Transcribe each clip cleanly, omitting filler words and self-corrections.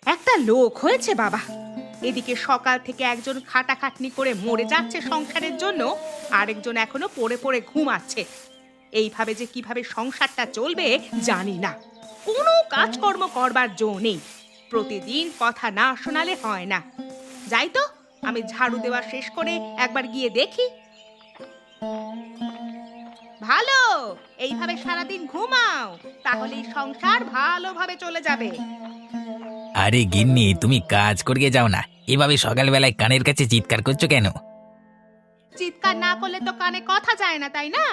একটা লোক হয়েছে বাবা। এদিকে সকাল থেকে একজন খাটাখাটনি করে মরে যাচ্ছে সংসারের জন্য, আরেকজন এখনো পড়ে পড়ে ঘুমাচ্ছে। এইভাবে যে কিভাবে সংসারটা চলবে জানি না। কোনো কাজকর্ম করবার জো নেই। প্রতিদিন কথা না শোনালে হয় না। যাই তো, আমি ঝাড়ু দেওয়া শেষ করে একবার গিয়ে দেখি। ভালো, এইভাবে সারাদিন ঘুমাও, তাহলেই সংসার ভালোভাবে চলে যাবে। আরে গিন্নি, তুমি কাজ করিয়ে যাও না, এভাবে সকালবেলায় কানের কাছে চিৎকার করছো কেন? চিৎকার না করলে তো কানে কথা যায় না, তাই না?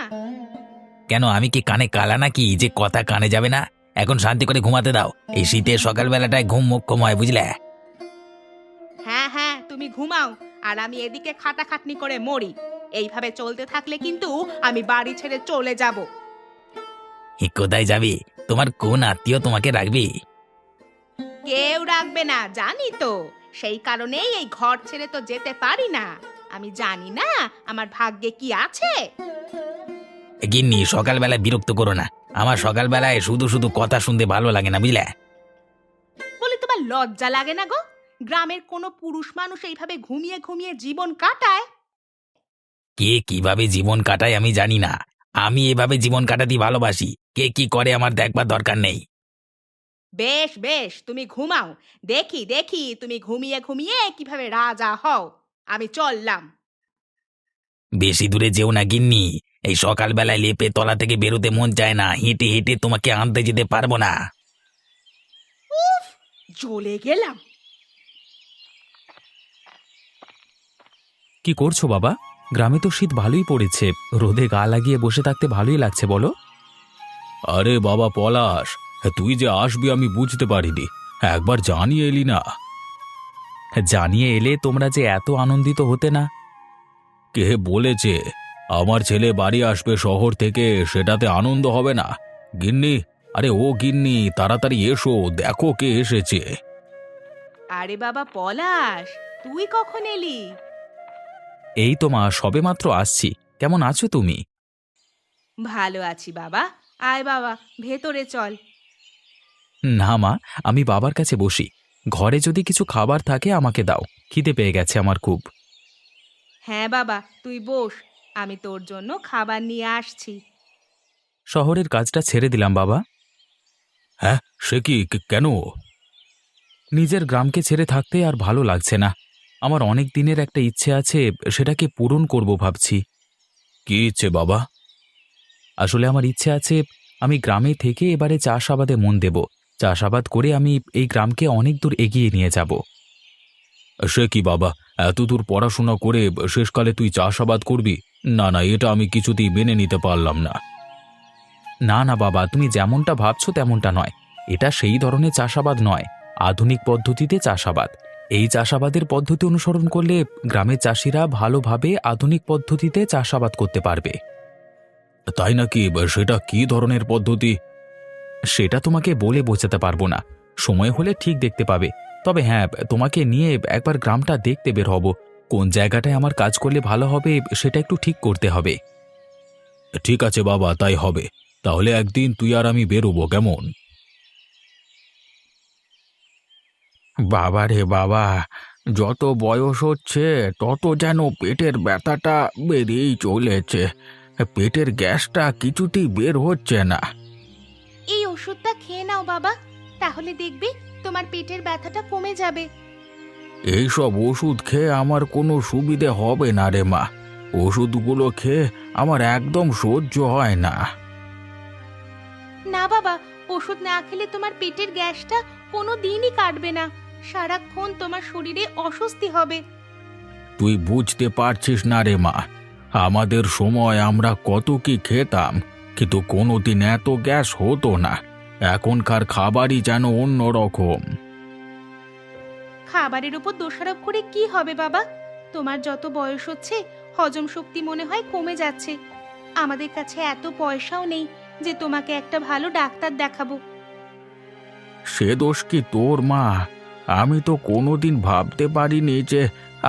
কেন, আমি কি কানে কালা নাকি যে কথা কানে যাবে না? এখন শান্তি করে ঘুমাতে দাও। এই শীতের সকালবেলাটায় ঘুম মোক্ষম হয়, বুঝলে? হ্যাঁ হ্যাঁ, তুমি ঘুমাও, আর আমি এদিকে খাটাখাটনি করে মরি। এইভাবে চলতে থাকলে কিন্তু আমি বাড়ি ছেড়ে চলে যাব। কোথায় যাবি? তোমার কোন আত্মীয় তোমাকে রাখবি? কেউ রাখবে না জানি তো, সেই কারণেই এই ঘর ছেড়ে তো যেতে পারি না। আমি জানি না আমার ভাগ্যে কি আছে। গিন্নি, সকালবেলায় বিরক্ত করো না। আমার সকালবেলায় শুধু শুধু কথা শুনতে ভালো লাগে না, বুঝলে? বলে তোমার লজ্জা লাগে না গো? গ্রামের কোনো পুরুষ মানুষ এইভাবে ঘুমিয়ে ঘুমিয়ে জীবন কাটায়? কে কিভাবে জীবন কাটায় আমি জানি না। আমি এভাবে জীবন কাটাতে ভালোবাসি। কে কি করে আমার দেখবার দরকার নেই। বেশ বেশ, তুমি ঘুমাও। দেখি দেখি তুমি ঘুমিয়ে ঘুমিয়ে কিভাবে রাজা হও। আমি চললাম। বেশি দূরে যেও না গিন্নি। এই সকালবেলায় লেপে তলা থেকে বেরোতে মন চায় না। হেঁটে হেঁটে তোমাকে আনতে যেতে পারবো না। উফ, জ্বলে গেলাম। কি করছো বাবা? গ্রামে তো শীত ভালোই পড়েছে, রোদে গা লাগিয়ে বসে থাকতে ভালোই লাগছে বলো। আরে বাবা পলাশ, তুই যে আসবি আমি বুঝতে পারিনি। একবার জানিয়ে এলি না। জানিয়ে এলে তোমরা যে এত আনন্দিত হতে না। কে বলেছে আমার ছেলে বাড়ি আসবে শহর থেকে, সেটাতে আনন্দ হবে না? গিন্নি, আরে ও গিন্নি, তাড়াতাড়ি এসো, দেখো কে এসেছে। আরে বাবা পলাশ, তুই কখন এলি? এই তো মা, সবেমাত্র আসছি। কেমন আছো তুমি? ভালো আছি বাবা। আয় বাবা, ভেতরে চল। না মা, আমি বাবার কাছে বসি। ঘরে যদি কিছু খাবার থাকে আমাকে দাও, খিদে পেয়ে গেছে আমার খুব। হ্যাঁ বাবা, তুই বস, আমি তোর জন্য খাবার নিয়ে আসছি। শহরের কাজটা ছেড়ে দিলাম বাবা। হ্যাঁ, সে কি, কেন? নিজের গ্রামকে ছেড়ে থাকতে আর ভালো লাগছে না। আমার অনেক দিনের একটা ইচ্ছে আছে, সেটাকে পূরণ করব ভাবছি। কি ইচ্ছে বাবা? আসলে আমার ইচ্ছে আছে আমি গ্রামে থেকে এবারে চাষাবাদে মন দেব। চাষাবাদ করে আমি এই গ্রামকে অনেক দূর এগিয়ে নিয়ে যাব। সে কি বাবা, এত দূর পড়াশোনা করে শেষকালে তুই চাষাবাদ করবি? না না, এটা আমি কিছুতেই মেনে নিতে পারলাম না। না না বাবা, তুমি যেমনটা ভাবছো তেমনটা নয়। এটা সেই ধরনের চাষাবাদ নয়, আধুনিক পদ্ধতিতে চাষাবাদ। এই চাষাবাদের পদ্ধতি অনুসরণ করলে গ্রামের চাষিরা ভালোভাবে আধুনিক পদ্ধতিতে চাষাবাদ করতে পারবে। তাই নাকি? সেটা কি ধরনের পদ্ধতি? সেটা তোমাকে বলে বোঝাতে পারবো না, সময় হলে ঠিক দেখতে পাবে। তবে হ্যাঁ, তোমাকে নিয়ে একবার গ্রামটা দেখতে বের হব। কোন জায়গাটায় আমার কাজ করলে ভালো হবে সেটা একটু ঠিক করতে হবে। ঠিক আছে বাবা, তাই হবে। তাহলে একদিন তুই আর আমি বেরোবো, কেমন? বাবা রে বাবা, যত বয়স হচ্ছে তত যেন পেটের ব্যথাটা বেড়েই চলেছে। পেটের গ্যাসটা কিছুতেই বের হচ্ছে না। এই ওষুধটা খেয়ে নাও বাবা, তাহলে দেখবে তোমার পেটের ব্যথাটা কমে যাবে। এইসব ওষুধ খেয়ে আমার কোনো সুবিধে হবে না রে মা। ওষুধগুলো খেয়ে আমার একদম সহ্য হয় না। না বাবা, ওষুধ না খেলে তোমার পেটের গ্যাসটা কোনো দিনই কাটবে না। সারাক্ষণ তোমার শরীরে অস্বস্তি হবে। তুই বুঝতে পারছিস না রে মা, আমাদের সময় আমরা কত কি খেতাম, কিন্তু কোনোদিন এত গ্যাস হতো না। এখনকার খাবারই যেন অন্য রকম। খাবারের উপর দোষারোপ করে কি হবে বাবা? তোমার যত বয়স হচ্ছে হজম শক্তি মনে হয় কমে যাচ্ছে। আমাদের কাছে এত পয়সাও নেই যে তোমাকে একটা ভালো ডাক্তার দেখাবো। সে দোষ কি তোর মা? আমি তো কোনোদিন ভাবতে পারিনি যে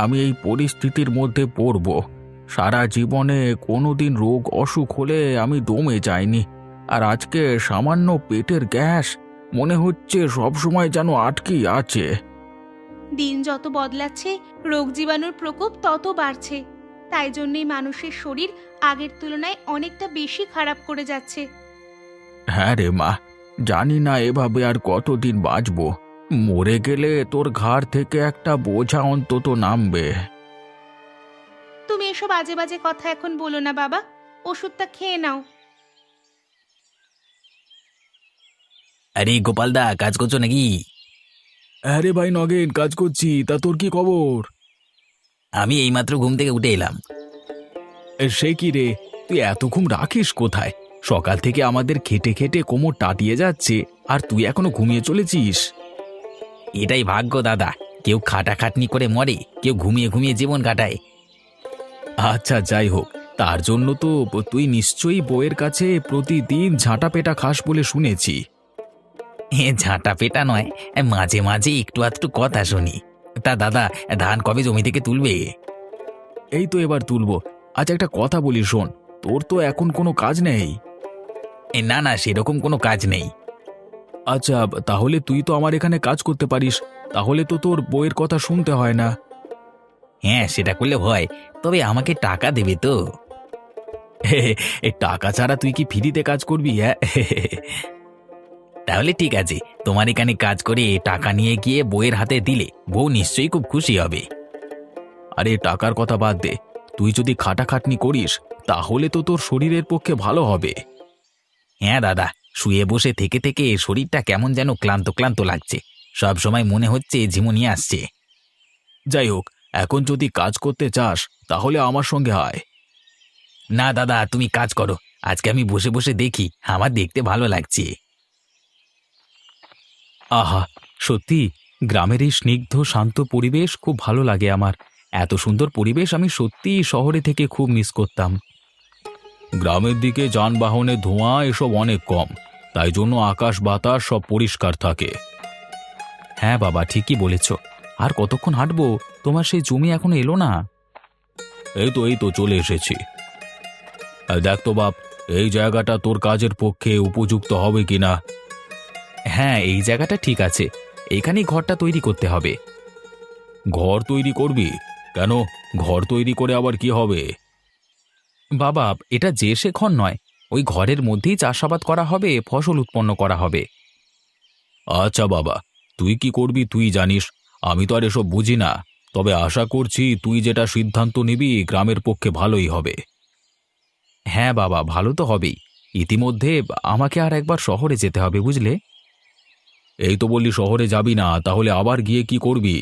আমি এই পরিস্থিতির মধ্যে পড়ব। সারা জীবনে কোনোদিন রোগ অসুখ হলে আমি দমে যাইনি, আর আজকে সামান্য পেটের গ্যাস, মনে হচ্ছে সব সময় যেন আটকেই আছে। দিন যত বদলাচ্ছে রোগ জীবাণুর প্রকোপ তত বাড়ছে, তাই জন্যই মানুষের শরীর আগের তুলনায় অনেকটা বেশি খারাপ করে যাচ্ছে। হ্যাঁ রে মা, জানি না এভাবে আর কতদিন বাঁচবো। মরে গেলে তোর ঘাড় থেকে একটা বোঝা অন্তত নামবে। তুমি এসব আজে বাজে কথা এখন বলো না বাবা, ওষুধটা খেয়ে নাও। আরে গোপালদা, কাজ করছো নাকি? আরে ভাই নগেন, কাজ করছি। তা তোর কি খবর? আমি এইমাত্র ঘুম থেকে উঠে এলাম। সে কি রে, তুই এত ঘুম রাখিস কোথায়? সকাল থেকে আমাদের খেটে খেটে কোমর টাটিয়ে যাচ্ছে, আর তুই এখনো ঘুমিয়ে চলেছিস? এটাই ভাগ্য দাদা, কেউ খাটাখাটনি করে মরে, কেউ ঘুমিয়ে ঘুমিয়ে জীবন কাটায়। আচ্ছা, যাই হোক, তার জন্য তো তুই নিশ্চয়ই বউয়ের কাছে প্রতিদিন ঝাঁটা পেটা খাস বলে শুনেছি। ঝাঁটা পেটা নয়, মাঝে মাঝে একটু আধটু কথা শুনি। তা দাদা, ধান কবে জমি থেকে তুলবে? এই তো এবার তুলবো। আচ্ছা, একটা কথা বলি শোন, তোর তো এখন কোনো কাজ নেই? না না, সেরকম কোনো কাজ নেই। আচ্ছা, তাহলে তুই তো আমার এখানে কাজ করতে পারিস। তাহলে তো তোর বউয়ের কথা শুনতে হয় না। হ্যাঁ, সেটা করলে হয়, তবে আমাকে টাকা দেবে তো? এই টাকা ছাড়া তুই কি ফ্রিতে কাজ করবি? হ্যাঁ। তাহলে ঠিক আছে, তোমার এখানে কাজ করে টাকা নিয়ে গিয়ে বউয়ের হাতে দিলে বউ নিশ্চয়ই খুব খুশি হবে। আরে টাকার কথা বাদ দে, তুই যদি খাটাখাটনি করিস তাহলে তো তোর শরীরের পক্ষে ভালো হবে। হ্যাঁ দাদা, শুয়ে বসে থেকে থেকে শরীরটা কেমন যেন ক্লান্ত ক্লান্ত লাগছে, সব সময় মনে হচ্ছে ঝিমুনি আসছে। যাই হোক, এখন যদি কাজ করতে চাস তাহলে আমার সঙ্গে আয়। না দাদা, তুমি কাজ করো, আজকে আমি বসে বসে দেখি, আমার দেখতে ভালো লাগছে। আহা, সত্যি গ্রামের এই স্নিগ্ধ শান্ত পরিবেশ খুব ভালো লাগে আমার। এত সুন্দর পরিবেশ আমি সত্যিই শহরে থেকে খুব মিস করতাম। গ্রামের দিকে যানবাহনের ধোঁয়া এসব অনেক কম, তাই জন্য আকাশ বাতাস সব পরিষ্কার থাকে। হ্যাঁ বাবা, ঠিকই বলেছ। আর কতক্ষণ হাঁটবো? তোমার সেই জমি এখনো এলো না? এই তো চলে এসেছি। আর দেখ তো বাপ, এই জায়গাটা তোর কাজের পক্ষে উপযুক্ত হবে কিনা। হ্যাঁ, এই জায়গাটা ঠিক আছে, এইখানেই ঘরটা তৈরি করতে হবে। ঘর তৈরি করবি? কেন, ঘর তৈরি করে আবার কি হবে? বাবা, এটা যে সে ঘর নয়, ওই ঘরের মধ্যেই চাষাবাদ করা হবে, ফসল উৎপন্ন করা হবে। আচ্ছা বাবা, তুই কি করবি তুই জানিস, আমি তো আর এসব বুঝি না। তবে আশা করছি তুই যেটা সিদ্ধান্ত নিবি গ্রামের পক্ষে ভালোই হবে। হ্যাঁ বাবা, ভালো তো হবেই। ইতিমধ্যে আমাকে আর একবার শহরে যেতে হবে, বুঝলে? এই তো বললি শহরে যাবি না, তাহলে আবার গিয়ে কি করবি?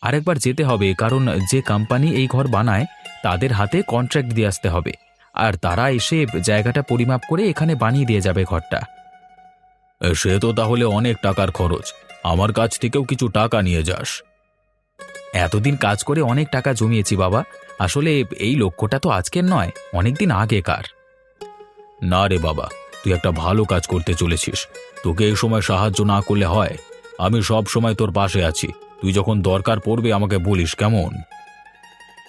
আরেকবার যেতে হবে, কারণ যে কোম্পানি এই ঘর বানায় তাদের হাতে কন্ট্রাক্ট দিয়ে আসতে হবে, আর তারা এসে জায়গাটা পরিমাপ করে এখানে বানিয়ে দিয়ে যাবে ঘরটা। সে তো তাহলে অনেক টাকার খরচ, আমার কাছ থেকেও কিছু টাকা নিয়ে যাস। এতদিন কাজ করে অনেক টাকা জমিয়েছি বাবা, আসলে এই লক্ষ্যটা তো আজকের নয়, অনেকদিন আগেকার। না রে বাবা, তুই একটা ভালো কাজ করতে চলেছিস, তোকে এই সময় সাহায্য না করলে হয়। আমি সব সময় তোর পাশে আছি, তুই যখন দরকার পড়বে আমাকে বলিস, কেমন?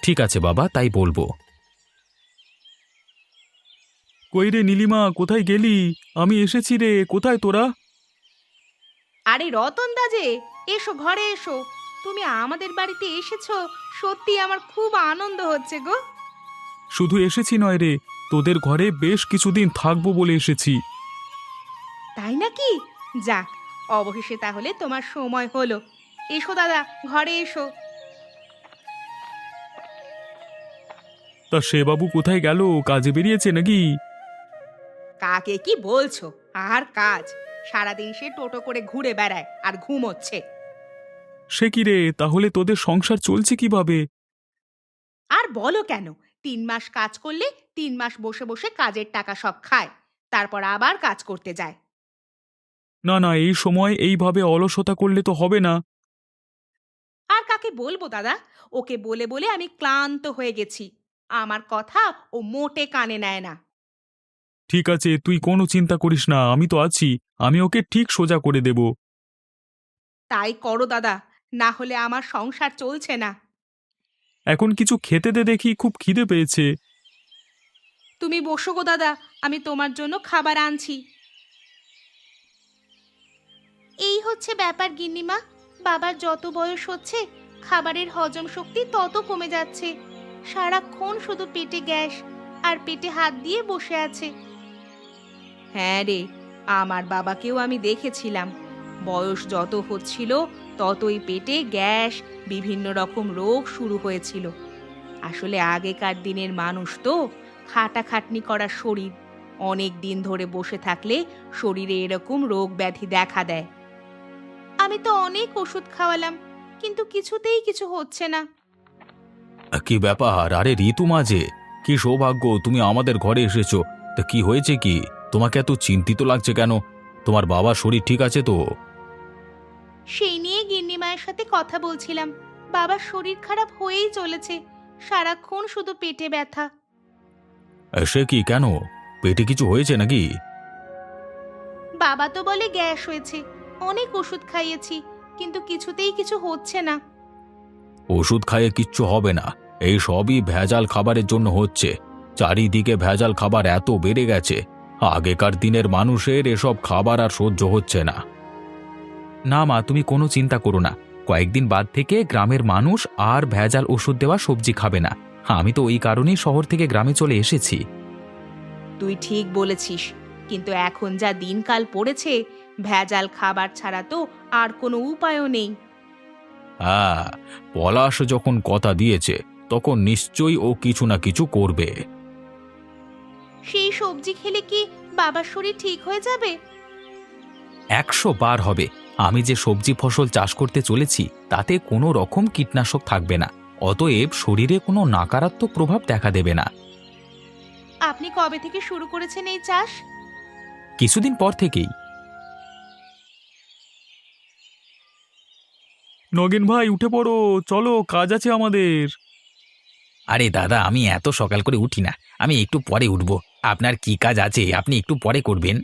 ঠিক আছে বাবা, তাই বলবো। কই রে নীলিমা, কোথায় গেলি? আমি এসেছি রে, কোথায় তোরা? আরে রতন দা যে, এসো ঘরে এসো। তুমি আমাদের বাড়িতে এসেছো, সত্যি আমার খুব আনন্দ হচ্ছে গো। শুধু এসেছি নয় রে, তোদের ঘরে বেশ কিছুদিন থাকবো বলে এসেছি। তাই নাকি? যাক, অবশেষে তাহলে তোমার সময় হলো। এসো দাদা, ঘরে এসো। তা সে বাবু কোথায় গেল? কাজে বেরিয়েছে নাকি? কাকে কি বলছো? আর কাজ, সারাদিন সে টোটো করে ঘুরে বেড়ায় আর ঘুমোচ্ছে। সে কি রে, তাহলে তোদের সংসার চলছে কিভাবে? আর বলো কেন, 3 মাস কাজ করলে 3 মাস বসে বসে কাজের টাকা সব খায়, তারপর আবার কাজ করতে যায়। না না, এই সময় এইভাবে অলসতা করলে তো হবে না। আর কাকে বলবো দাদা, ওকে বলে বলে আমি ক্লান্ত হয়ে গেছি। আমার কথা ও মোটে কানে নেয় না। ঠিক আছে, তুই কোনো চিন্তা করিস না, আমি তো আছি, আমি ওকে ঠিক সোজা করে দেব। তাই করো দাদা, না হলে আমার সংসার চলছে না। এখন কিছু খেতে দে দেখি, খুব খিদে পেয়েছে। তুমি বসো গো দাদা, আমি তোমার জন্য খাবার আনছি। এই হচ্ছে ব্যাপার গিন্নিমা, বাবার যত বয়স হচ্ছে খাবারের হজম শক্তি তত কমে যাচ্ছে। সারাক্ষণ শুধু পেটে গ্যাস আর পেটে হাত দিয়ে বসে আছে। হ্যাঁ রে, আমার বাবাকেও আমি দেখেছিলাম, বয়স যত হচ্ছিল ততই পেটে গ্যাস, বিভিন্ন রকম রোগ শুরু হয়েছিল। আসলে আগেকার দিনের মানুষ তো খাটাখাটনি করা শরীর, অনেক দিন ধরে বসে থাকলে শরীরে এরকম রোগ ব্যাধি দেখা দেয়। আমি তো অনেক ওষুধ খাওয়ালাম, কিন্তু কিছুতেই কিছু হচ্ছে না। কি ব্যাপার? আরে ঋতু মাঝে, কি সৌভাগ্য তুমি আমাদের ঘরে এসেছো। তা কি হয়েছে কি? তোমাকে এত চিন্তিত লাগছে কেন? তোমার বাবার শরীর ঠিক আছে তো? সেই নিয়ে গিন্নিমায়ের সাথে কথা বলছিলাম। বাবার শরীর খারাপ হয়েই চলেছে, সারাক্ষণ শুধু পেটে ব্যথা। সে কি, কেন? পেটে কিছু হয়েছে নাকি? বাবা তো বলে গ্যাস হয়েছে, অনেক ওষুধ খাইয়েছি, কিন্তু কিছুতেই কিছু হচ্ছে না। ওষুধ খাইয়ে কিচ্ছু হবে না, এই সবই ভেজাল খাবারের জন্য হচ্ছে। চারিদিকে ভেজাল খাবার এত বেড়ে গেছে, আগেকার দিনের মানুষের এসব খাবার আর সহ্য হচ্ছে না। না মা, তুমি কোনো চিন্তা করো না, কয়েকদিন বাদ থেকে গ্রামের মানুষ আর ভেজাল ওষুধ দেওয়া সবজি খাবে না। আমি তো ওই কারণেই শহর থেকে গ্রামে চলে এসেছি। তুই ঠিক বলেছিস, কিন্তু এখন যা দিনকাল পড়েছে, ভেজাল খাবার ছাড়া তো আর কোনো উপায়ও নেই। হ্যাঁ, পলাশ যখন কথা দিয়েছে তখন নিশ্চয়ই ও কিছু না কিছু করবে। সেই সবজি খেলে কি বাবার শরীর ঠিক হয়ে যাবে? 100 বার হবে। আমি যে সবজি ফসল চাষ করতে চলেছি তাতে কোনো রকম কীটনাশক থাকবে না, অতএব শরীরে কোনো নকারাত্মক প্রভাব দেখা দেবে না। আপনি কবে থেকে শুরু করেছেন এই চাষ? কিছুদিন পর থেকেই। নগেন ভাই, উঠে পড়ো, চলো, কাজ আছে আমাদের। আরে দাদা, আমি এত সকাল করে উঠি না, আমি একটু পরে উঠব। আপনার কি কাজ আছে আপনি একটু পরে করবেন।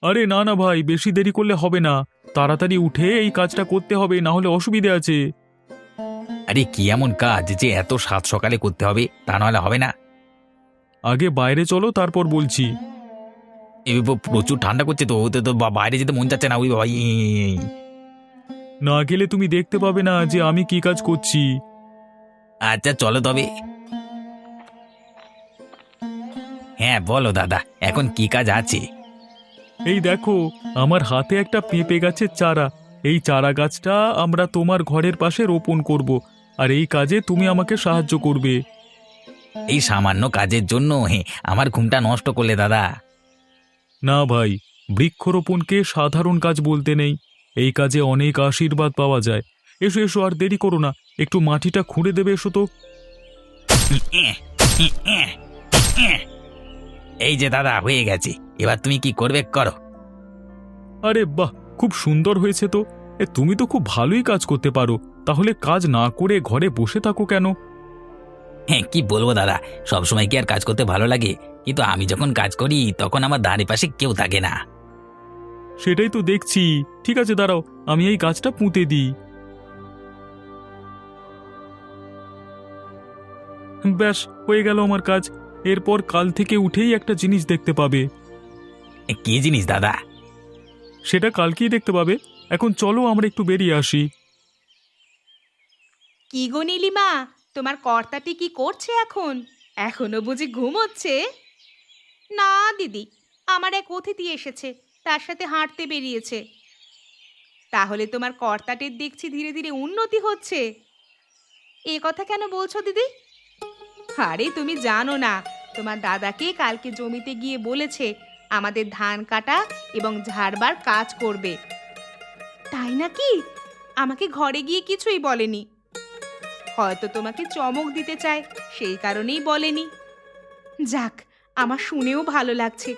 আরে না না ভাই, বেশি দেরি করলে হবে না, তাড়াতাড়ি উঠে এই কাজটা করতে হবে, না হলে অসুবিধে আছে। আরে কি এমন কাজ যে এত সাত সকালে করতে হবে? তা নাহলে হবে না। আগে বাইরে চলো, তারপর বলছি। প্রচুর ঠান্ডা করছে তো, ওতে তো বাইরে যেতে মন যাচ্ছে না। ওই বাবা, না গেলে তুমি দেখতে পাবে না যে আমি কি কাজ করছি। আচ্ছা চলো তবে। হ্যাঁ বলো দাদা, এখন কি কাজ আছে? এই দেখো, আমার হাতে একটা পেঁপে গাছের চারা। এই চারা গাছটা আমরা তোমার ঘরের পাশে রোপণ করব, আর এই কাজে তুমি আমাকে সাহায্য করবে। এই সামান্য কাজের জন্য আমার ঘুমটা নষ্ট করলে দাদা। না ভাই, বৃক্ষরোপণকে সাধারণ কাজ বলতে নেই, এই কাজে অনেক আশীর্বাদ পাওয়া যায়। এসো এসো, আর দেরি করো না, একটু মাটিটা খুঁড়ে দেবে, এসো তো। এই যে দাদা, হয়ে গেছে, এবার তুমি কি করবে করো। আরে বাহ, খুব সুন্দর হয়েছে তো। তুমি তো খুব ভালোই কাজ করতে পারো, তাহলে কাজ না করে ঘরে বসে থাকো কেন? হ্যাঁ কি বলবো দাদা, সবসময় কি আর কাজ করতে ভালো লাগে? কিন্তু আমি যখন কাজ করি তখন আমার ধারে পাশে কেউ থাকে না। সেটাই তো দেখছি। ঠিক আছে, দাঁড়াও, আমি এই গাছটা পুঁতে দিই। ব্যাস, হয়ে গেল আমার কাজ। এরপর কাল থেকে উঠেই একটা জিনিস দেখতে পাবে। কি জিনিস দাদা? সেটা কালকেই দেখতে পাবে। এখন চলো আমরা একটু বেরিয়ে আসি। কি গো নীলিমা, তোমার কর্তাটি কি করছে এখন? এখনো বুঝি ঘুমোচ্ছে? না দিদি, আমার এক অতিথি এসেছে, তার সাথে হাঁটতে বেরিয়েছে। তাহলে তোমার কর্তাটির দেখছি ধীরে ধীরে উন্নতি হচ্ছে। এ কথা কেন বলছো দিদি? আরে তুমি জানো না, তোমার দাদাকে কালকে জমিতে গিয়ে বলেছে আমাদের ধান কাটা এবং ঝাড়বার কাজ করবে। তাই নাকি? আমাকে ঘরে গিয়ে কিছুই বলেনি। হয়তো তোমাকে চমক দিতে চায়, সেই কারণেই বলেনি। যাক, আমার শুনেও ভালো লাগছে।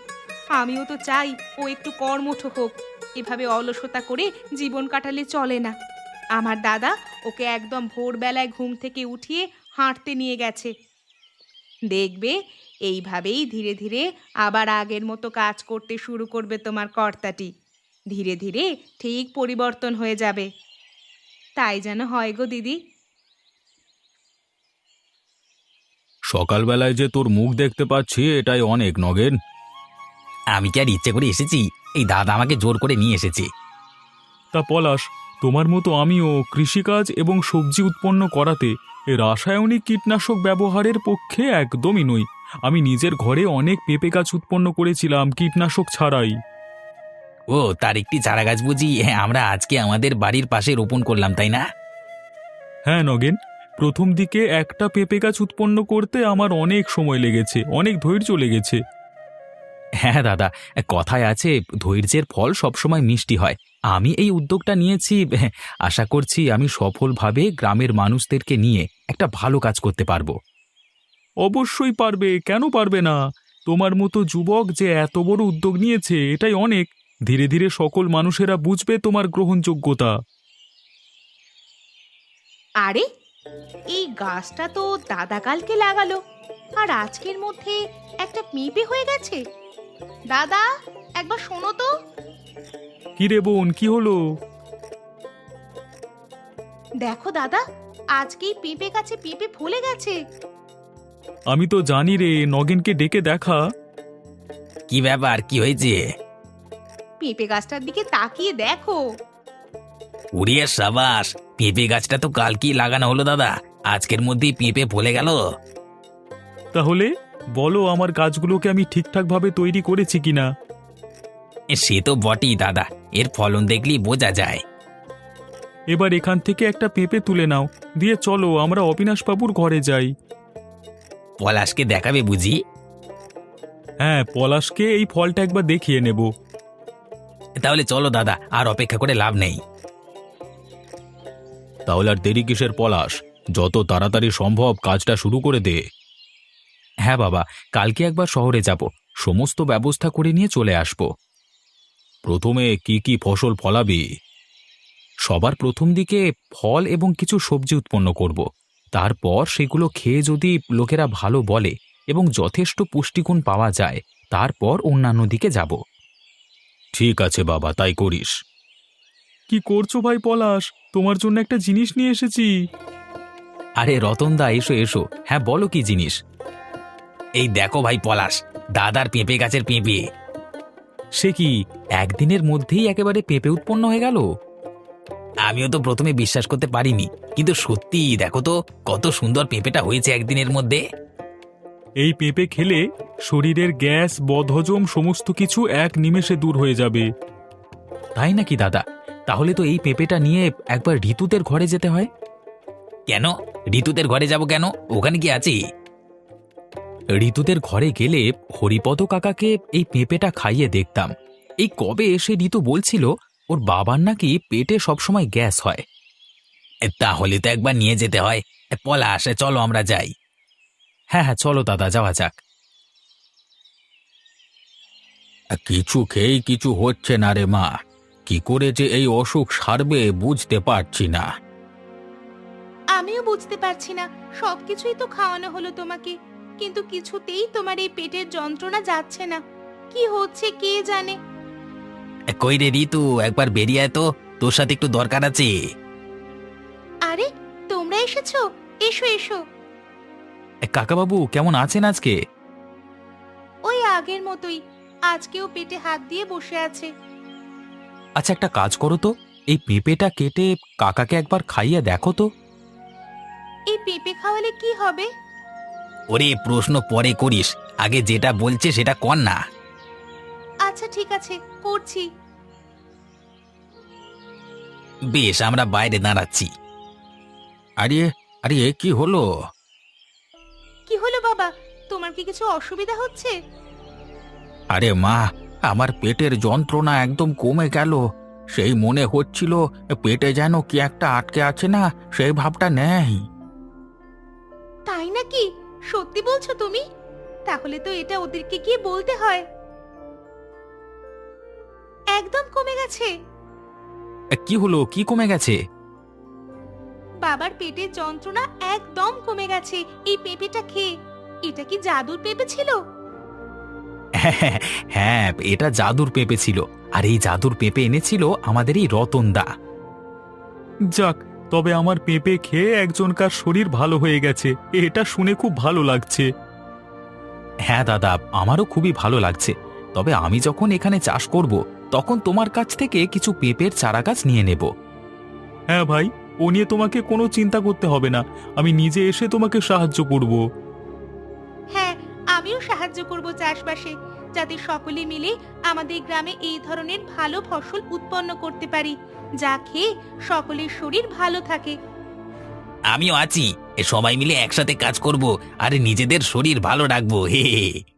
আমিও তো চাই ও একটু কর্মঠ হোক, এভাবে অলসতা করে জীবন কাটালে চলে না। আমার দাদা ওকে একদম ভোরবেলায় ঘুম থেকে উঠিয়ে হাঁটতে নিয়ে গেছে। দেখবে, এইভাবেই ধীরে ধীরে আবার আগের মতো কাজ করতে শুরু করবে তোমার কর্তাটি। ধীরে ধীরে ঠিক পরিবর্তন হয়ে যাবে। তাই যেন হয় গো দিদি। সকালবেলায় যে তোর মুখ দেখতে পাচ্ছি এটাই অনেক নগেন। আমি কি আর ইচ্ছে করে এসেছি? এই দাদা আমাকে জোর করে নিয়ে এসেছে। তা পলাশ, তোমার মতো আমিও কৃষিকাজ এবং সবজি উৎপন্ন করাতে রাসায়নিক কীটনাশক ব্যবহারের পক্ষে একদমই নই। আমি নিজের ঘরে অনেক পেঁপে গাছ উৎপন্ন করেছিলাম কীটনাশক ছাড়াই। ও, তার একটি চারা গাছ বুঝি আমরা আজকে আমাদের বাড়ির পাশে রোপণ করলাম, তাই না? হ্যাঁ নগেন, প্রথম দিকে একটা পেঁপে গাছ উৎপন্ন করতে আমার অনেক সময় লেগেছে, অনেক ধৈর্য লেগেছে। হ্যাঁ দাদা, কথায় আছে ধৈর্যের ফল সবসময় মিষ্টি হয়। আমি এই উদ্যোগটা নিয়েছি, আশা করছি আমি সফলভাবে গ্রামের মানুষদেরকে নিয়ে একটা ভালো কাজ করতে পারবো। অবশ্যই পারবে, কেন পারবে না? তোমার মতো যুবক যে এত বড় উদ্যোগ নিয়েছে এটাই অনেক। ধীরে ধীরে সকল মানুষেরা বুঝবে তোমার গ্রহণযোগ্যতা। আরে, এই গাছটা তো দাদা কালকে লাগালো, আর আজকের মধ্যে একটা পেঁপে হয়ে গেছে। দাদা, একবার শোনো তো। কি রে বোন, কি হলো? দেখো দাদা, আজকেই পেঁপে গাছে পেঁপে ফলে গেছে। আমি তো জানি রে, নগেনকে ডেকে দেখা। কি ব্যাপার, কি হয়েছে? পেঁপে গাছটার দিকে তাকিয়ে দেখো। উড়িয়ে সাবাস, পেঁপে গাছটা তো কালকেই লাগানো হলো দাদা, আজকের মধ্যেই পেঁপে ফলে গেল। তাহলে বলো, আমার গাছগুলোকে আমি ঠিকঠাকভাবে তৈরি করেছি কিনা। সে তো বটেই দাদা, এর ফলন দেখলেই বোঝা যায়। এবার এখান থেকে একটা পেঁপে তুলে নাও, দিয়ে চলো আমরা অবিনাশবাবুর ঘরে যাই। পলাশকে দেখাবে বুঝি? হ্যাঁ, পলাশকে এই ফলটা একবার দেখিয়ে নেব। তাহলে চলো দাদা, আর অপেক্ষা করে লাভ নেই। তাহলে আর দেরি কিসের পলাশ, যত তাড়াতাড়ি সম্ভব কাজটা শুরু করে দে। হ্যাঁ বাবা, কালকে একবার শহরে যাব, সমস্ত ব্যবস্থা করে নিয়ে চলে আসব। প্রথমে কি কি ফসল ফলাবি? সবার প্রথম দিকে ফল এবং কিছু সবজি উৎপন্ন করব। তারপর সেগুলো খেয়ে যদি লোকেরা ভালো বলে এবং যথেষ্ট পুষ্টিগুণ পাওয়া যায়, তারপর অন্যান্য দিকে যাব। ঠিক আছে বাবা, তাই করিস। কি করছো ভাই পলাশ? তোমার জন্য একটা জিনিস নিয়ে এসেছি। আরে রতনদা, এসো এসো। হ্যাঁ বলো, কি জিনিস? এই দেখো ভাই পলাশ, দাদার পেঁপে গাছের পেঁপে। সে কি, একদিনের মধ্যেই একেবারে পেঁপে উৎপন্ন হয়ে গেল? আমিও তো প্রথমে বিশ্বাস করতে পারিনি, কিন্তু সত্যি দেখো তো কত সুন্দর পেঁপেটা হয়েছে একদিনের মধ্যে। এই পেঁপে খেলে শরীরের গ্যাস, বদহজম সমস্ত কিছু এক নিমেষে দূর হয়ে যাবে। তাই নাকি দাদা? তাহলে তো এই পেঁপেটা নিয়ে একবার ঋতুদের ঘরে যেতে হয়। কেন ঋতুদের ঘরে যাব কেন? ওখানে কি আছে? ঋতুদের ঘরে গেলে হরিপদ কাকাকে এই পেঁপেটা খাইয়ে দেখতাম। এই কবে এসে ঋতু বলছিল ওর বাবার নাকি পেটে সবসময় গ্যাস হয়। তাহলে তো একবার নিয়ে যেতে হয়। পলাশ, চলো আমরা যাই। হ্যাঁ হ্যাঁ, চলো দাদা, যাওয়া যাক। কিছু খেয়েই কিছু হচ্ছে না রে মা, কি করে যে এই অসুখ সারবে বুঝতে পারছি না। আমিও বুঝতে পারছি না, সবকিছুই তো খাওয়ানো হলো তোমাকে, কিন্তু কিছুতেই তোমার এই পেটের যন্ত্রণা যাচ্ছে না। কি হচ্ছে কে জানে। কই রে ঋতু, একবার বেরিয়ে আয় তো, তোর সাথে একটু দরকার আছে। আরে, তোমরা এসেছো? এসো এসো। কাকাবাবু কেমন আছেন আজকে? ওই আগের মতোই, আজকেও পেটে হাত দিয়ে বসে আছে। আচ্ছা, একটা কাজ করো তো, এই পেঁপেটা কেটে কাকাকে একবার খাইয়ে দেখো তো। এই পেঁপে খাওয়ালে কি হবে? ওরে, প্রশ্ন পরে করিস, আগে যেটা বলছে সেটা কর না। আচ্ছা ঠিক আছে, করছি। বেশ, আমরা বাইরে দাঁড়াচ্ছি। আরে আরে, এ কি হলো? কি হলো বাবা, তোমার কি কিছু অসুবিধা হচ্ছে? আরে মা, আমার পেটের যন্ত্রণা একদম কমে গেল। সেই মনে হচ্ছিল পেটে যেন কি একটা আটকে আছে না, সেই ভাবটা নেই। তাই নাকি? সত্যি বলছো তুমি? তাহলে তো এটা ওদেরকে গিয়ে বলতে হয়। একদম কমে গেছে। কি হলো, কি কমে গেছে? বাবার পেটের যন্ত্রণা একদম কমে গেছে এই পেঁপেটা খেয়ে। এটা কি জাদুর পেঁপে ছিল? হ্যাঁ, এটা জাদুর পেঁপে ছিল, আর এই জাদুর পেঁপে এনেছিল আমাদের এই রতনদা। যাক, তবে আমার পেঁপে খেয়ে একজনকার শরীর ভালো হয়ে গেছে, এটা শুনে খুব ভালো লাগছে। হ্যাঁ দাদা, আমারও খুবই ভালো লাগছে। তবে আমি যখন এখানে চাষ করব, তখন তোমার কাছ থেকে কিছু পেঁপের চারা গাছ নিয়ে নেব। হ্যাঁ ভাই, ও নিয়ে তোমাকে কোনো চিন্তা করতে হবে না, আমি নিজে এসে তোমাকে সাহায্য করব। হ্যাঁ, আমিও সাহায্য করব চাষবাসে, যাতে সকলে মিলে আমাদের গ্রামে এই ধরনের ভালো ফসল উৎপন্ন করতে পারি, যা খেয়ে সকলের শরীর ভালো থাকে। আমিও আছি, সবাই মিলে একসাথে কাজ করব আর নিজেদের শরীর ভালো রাখবো। হে হে।